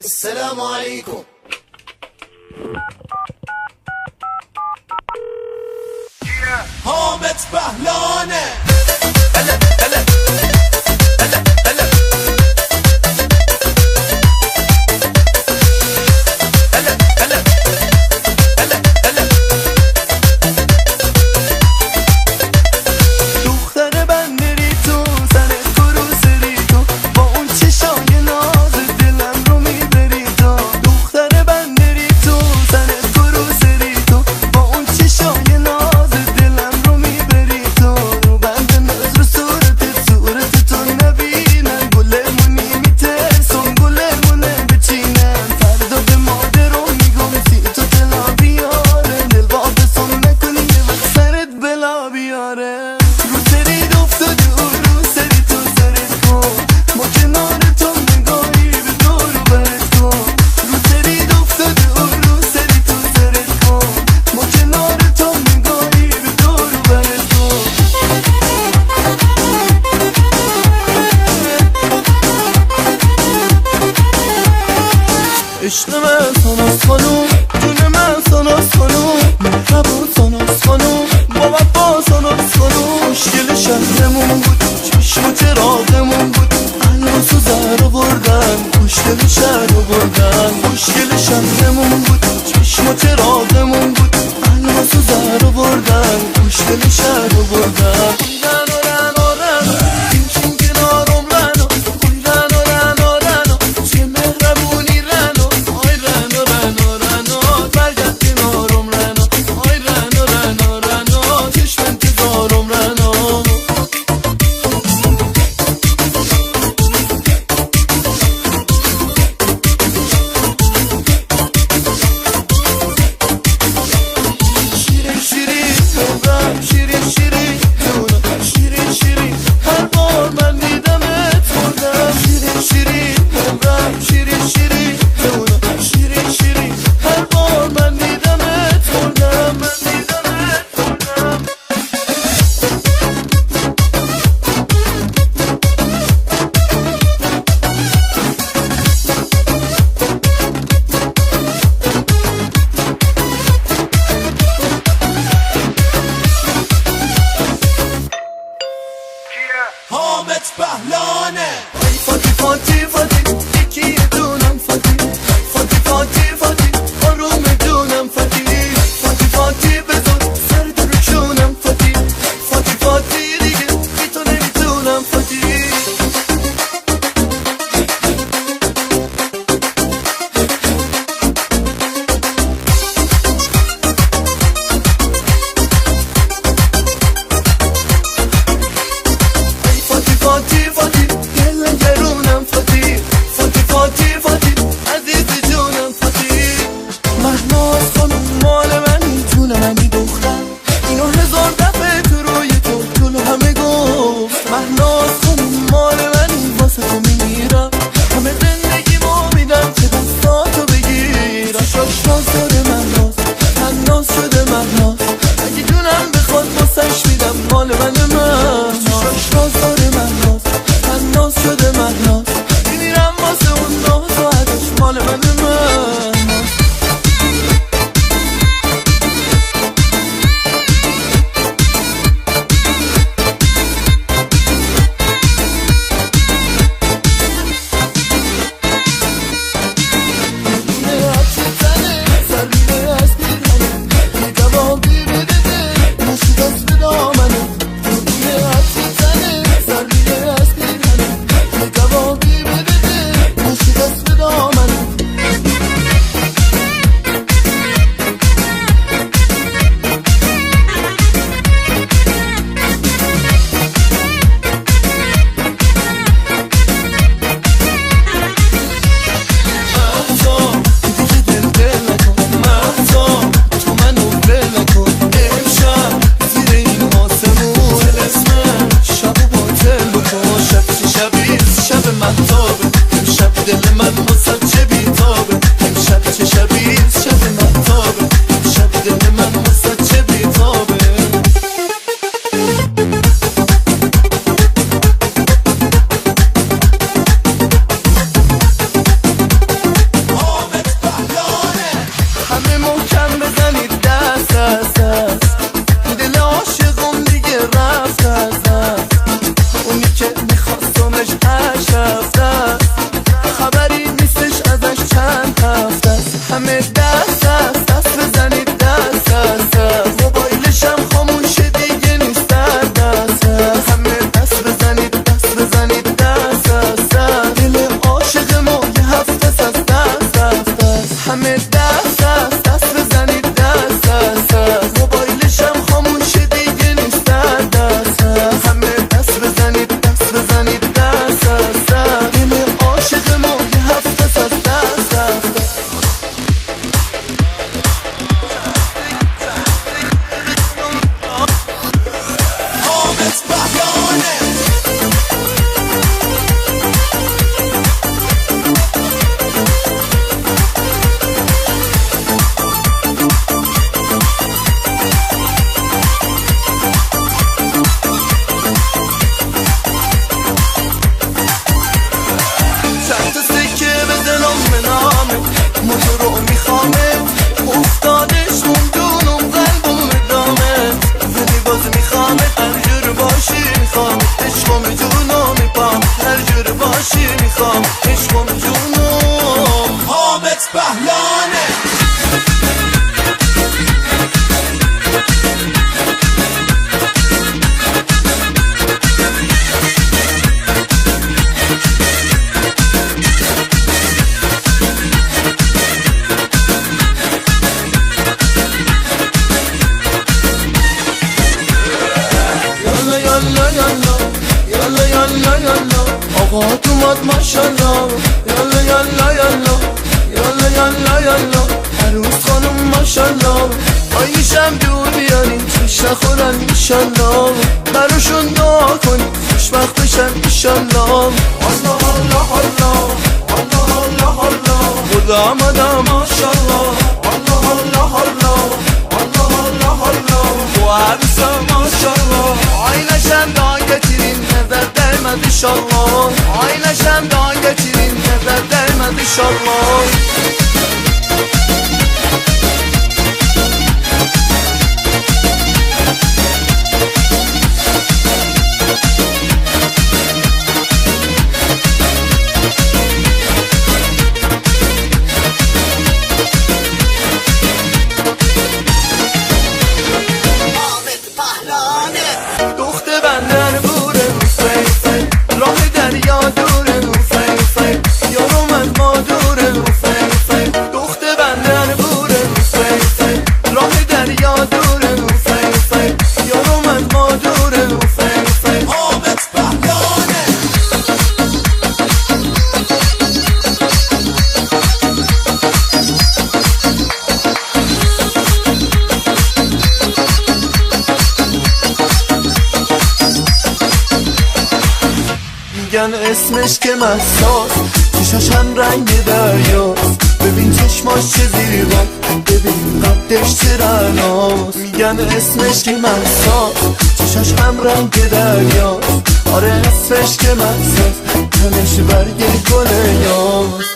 السلام عليكم. حامد بهلانه بله بله بله بله بله بله بله بله دختر بندری تو زنت کروسری تو با اون چشای نازت دلم رو میبری تو. دختر بندری تو زنت کروسری تو با اون چشای نازت دلم رو میبری تو. رو بند نظر صورت تو نبینن گلمونی میترسم گلمونه بچینم فردا به مادرم میگم سی تو دلا بیاره دل واپسم نکنی یه وقت سرت بلا بیاره. رو سرید افتاده و رو سری تو سرت کن ما کنار تو نگاهی به دور و برت کن. رو سرید افتاده و رو سری تو سرت کن ما کنار تو نگاهی به دور و برت کن. عشق من ساناز خانوم جون من ساناز خانوم مهربون ساناز خانوم با وفا ساناز خانوم. مشکل شهرمون بود چشم و چراغمون بود الماس و زر آوردن مشکل شهر آوردن. مشکل شهرمون بود چشم و چراغمون بود الماس و زر آوردن مشکل شهر آوردن. حامد بهلانه فاتی فاتی فاتی یکی دونم فاتی آبت بهلانه. یالا یالا یالا آقا تو ماد ماشالله. یالا یالا یالا یالا یالا یالا عروس خانم ماشالله. آیشم دور بیارین چش نخورن ایشالله. براشون دعا کنیم خوشبخت بشن ایشالله. الله الله الله الله الله الله خدا آمده ماشالله. الله الله الله الله الله الله و عروسا ماشالله. آینشم دعا گتیرین نظر درمد ایشالله. آینشم دعا گتیرین نظر درمد ایشالله. میگن اسمش که مساس، چشاش هم رنگ دریاست. ببین چشماش چه زیبا، ببین قدش چه رعناست. میگن اسمش که مساس، چشاش هم رنگ دریاست. آره اسمش که مساس، تنش برگ گل یاست.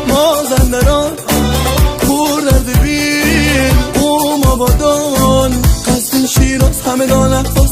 مازندران پردرد بین قوم آبادان قصد شیراز همه دان اقفاس